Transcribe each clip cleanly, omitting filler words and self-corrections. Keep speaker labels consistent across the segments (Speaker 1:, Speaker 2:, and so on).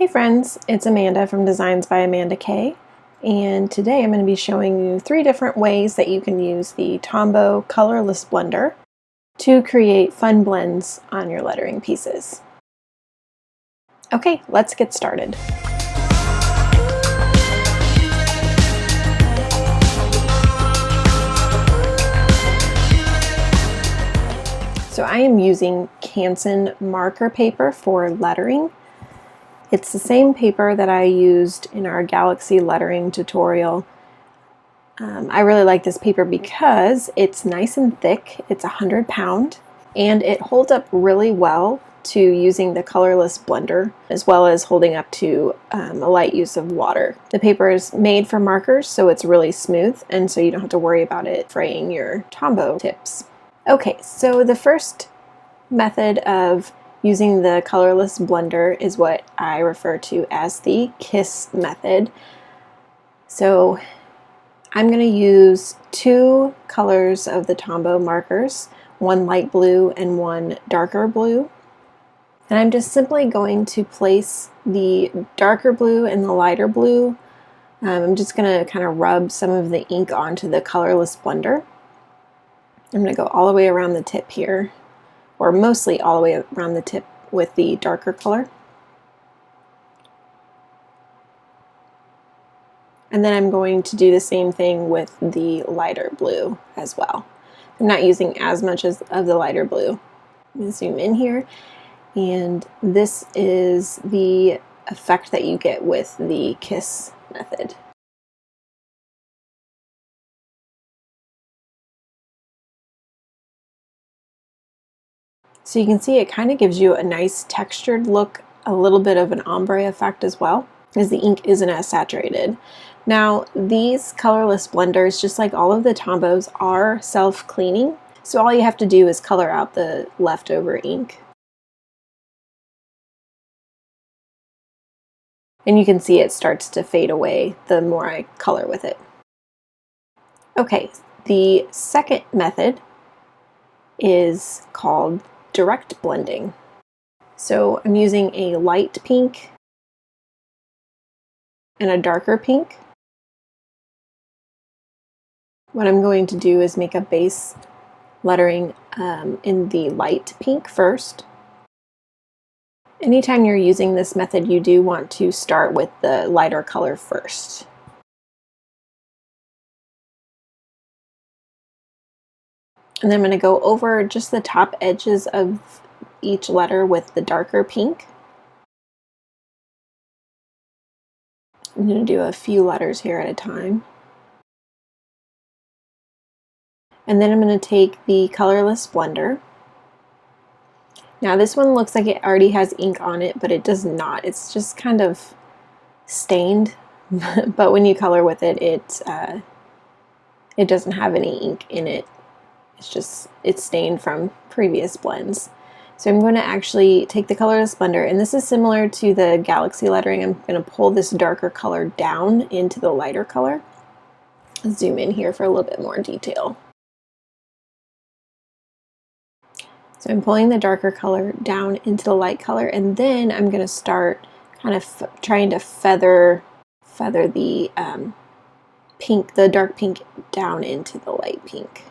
Speaker 1: Hey friends, it's Amanda from Designs by Amanda K, and today I'm going to be showing you 3 different ways that you can use the Tombow Colorless Blender to create fun blends on your lettering pieces. Okay, let's get started. So I am using Canson marker paper for lettering. It's the same paper that I used in our Galaxy lettering tutorial. I really like this paper because it's nice and thick. It's 100 pound and it holds up really well to using the colorless blender, as well as holding up to a light use of water. The paper is made for markers, so it's really smooth, and so you don't have to worry about it fraying your Tombow tips. Okay, so the first method of using the colorless blender is what I refer to as the KISS method. So I'm going to use 2 colors of the Tombow markers, one light blue and one darker blue. And I'm just simply going to place the darker blue and the lighter blue. I'm just going to kind of rub some of the ink onto the colorless blender. I'm going to go all the way around the tip here, or mostly all the way around the tip with the darker color. And then I'm going to do the same thing with the lighter blue as well. I'm not using as much of the lighter blue. I'm going to zoom in here, and this is the effect that you get with the KISS method. So you can see it kind of gives you a nice textured look, a little bit of an ombre effect as well, as the ink isn't as saturated. Now, these colorless blenders, just like all of the Tombows, are self-cleaning, so all you have to do is color out the leftover ink. And you can see it starts to fade away the more I color with it. Okay, the second method is called direct blending. So I'm using a light pink and a darker pink. What I'm going to do is make a base lettering in the light pink first. Anytime you're using this method, you do want to start with the lighter color first. And then I'm going to go over just the top edges of each letter with the darker pink. I'm going to do a few letters here at a time. And then I'm going to take the colorless blender. Now this one looks like it already has ink on it, but it does not. It's just kind of stained, but when you color with it, it doesn't have any ink in it. It's stained from previous blends. So I'm going to actually take the colorless blender, and this is similar to the Galaxy lettering. I'm going to pull this darker color down into the lighter color. Let's zoom in here for a little bit more detail. So I'm pulling the darker color down into the light color, and then I'm going to start kind of trying to feather the pink, the dark pink, down into the light pink.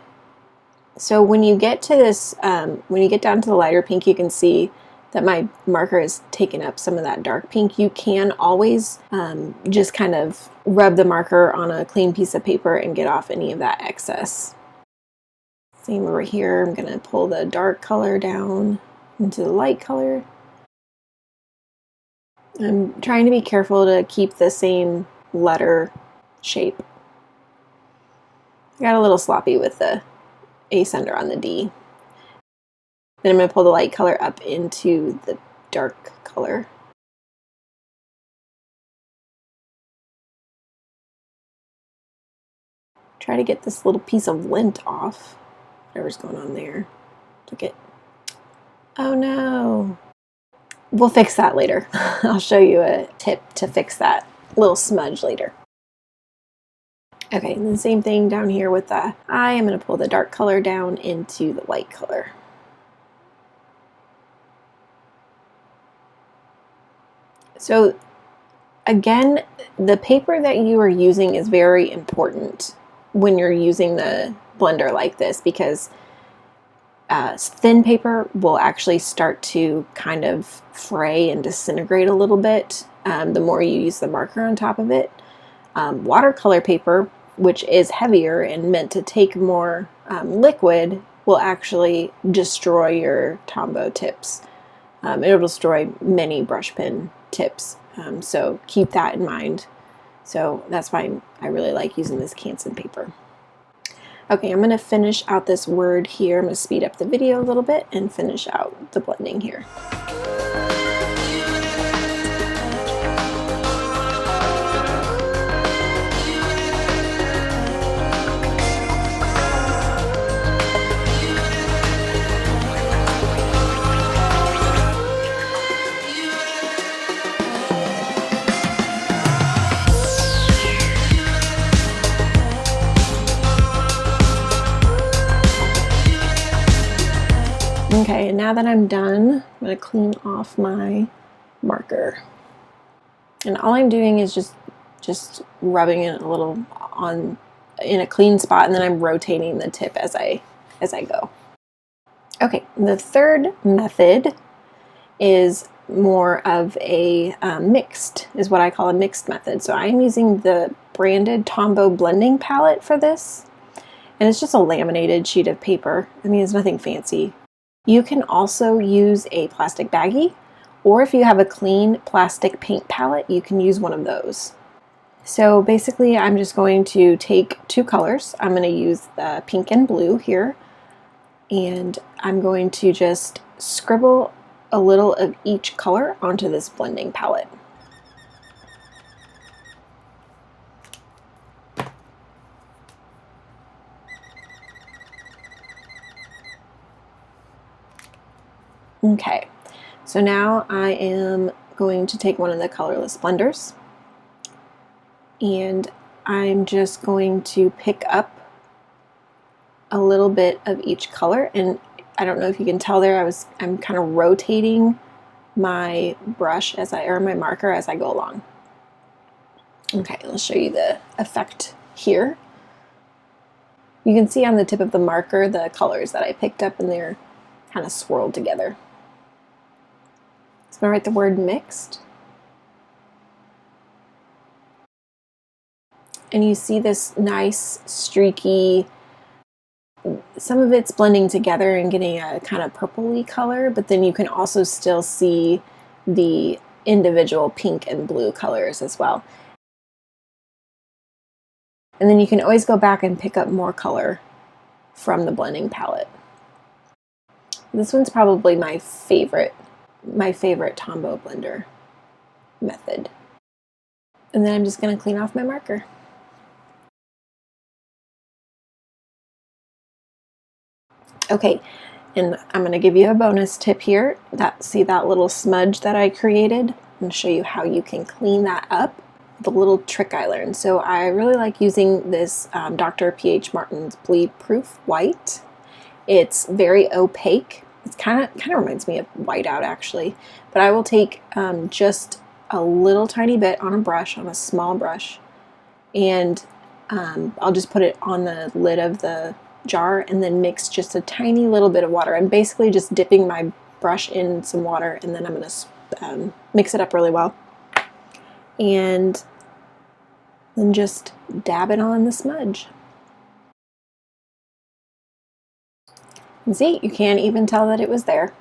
Speaker 1: So when you get to this, when you get down to the lighter pink, you can see that my marker has taken up some of that dark pink. You can always just kind of rub the marker on a clean piece of paper and get off any of that excess. Same over here. I'm going to pull the dark color down into the light color. I'm trying to be careful to keep the same letter shape. I got a little sloppy with the ascender on the D. Then I'm going to pull the light color up into the dark color. Try to get this little piece of lint off. Whatever's going on there. Took it. Oh no. We'll fix that later. I'll show you a tip to fix that little smudge later. Okay, and then same thing down here with the eye. I'm going to pull the dark color down into the light color. So again, the paper that you are using is very important when you're using the blender like this, because thin paper will actually start to kind of fray and disintegrate a little bit the more you use the marker on top of it. Watercolor paper, which is heavier and meant to take more liquid, will actually destroy your Tombow tips. It'll destroy many brush pen tips, so keep that in mind. So that's why I really like using this Canson paper. Okay, I'm going to finish out this word here. I'm going to speed up the video a little bit and finish out the blending here. Okay, and now that I'm done, I'm going to clean off my marker. And all I'm doing is just rubbing it a little on in a clean spot, and then I'm rotating the tip as I go. Okay, the third method is more of a mixed, is what I call a mixed method. So I'm using the branded Tombow blending palette for this, and it's just a laminated sheet of paper. I mean, it's nothing fancy. You can also use a plastic baggie, or if you have a clean plastic paint palette, you can use one of those. So basically, I'm just going to take two colors. I'm going to use the pink and blue here, and I'm going to just scribble a little of each color onto this blending palette. Okay, so now I am going to take one of the colorless blenders, and I'm just going to pick up a little bit of each color. And I don't know if you can tell there, I'm kind of rotating my brush or my marker as I go along. Okay, let's show you the effect here. You can see on the tip of the marker the colors that I picked up, and they're kind of swirled together. So I'm going to write the word mixed. And you see this nice streaky, some of it's blending together and getting a kind of purpley color, but then you can also still see the individual pink and blue colors as well. And then you can always go back and pick up more color from the blending palette. This one's probably my favorite Tombow blender method. And then I'm just going to clean off my marker. Okay, and I'm going to give you a bonus tip here. See that little smudge that I created? I'm going to show you how you can clean that up with a little trick I learned. So I really like using this Dr. P.H. Martin's Bleed Proof White. It's very opaque. It kind of reminds me of whiteout actually, but I will take just a little tiny bit on a brush, on a small brush, and I'll just put it on the lid of the jar and then mix just a tiny little bit of water. I'm basically just dipping my brush in some water, and then I'm going to mix it up really well, and then just dab it on the smudge. And see, you can't even tell that it was there.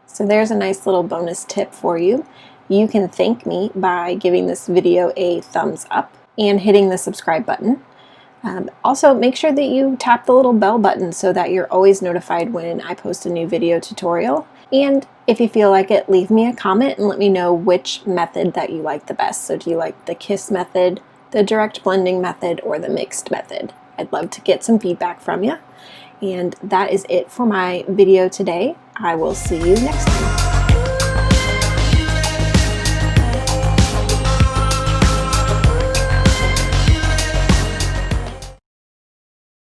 Speaker 1: So there's a nice little bonus tip for you. You can thank me by giving this video a thumbs up and hitting the subscribe button. Also, make sure that you tap the little bell button so that you're always notified when I post a new video tutorial. And if you feel like it, leave me a comment and let me know which method that you like the best. So do you like the KISS method, the direct blending method, or the mixed method? I'd love to get some feedback from you. And that is it for my video today. I will see you next time.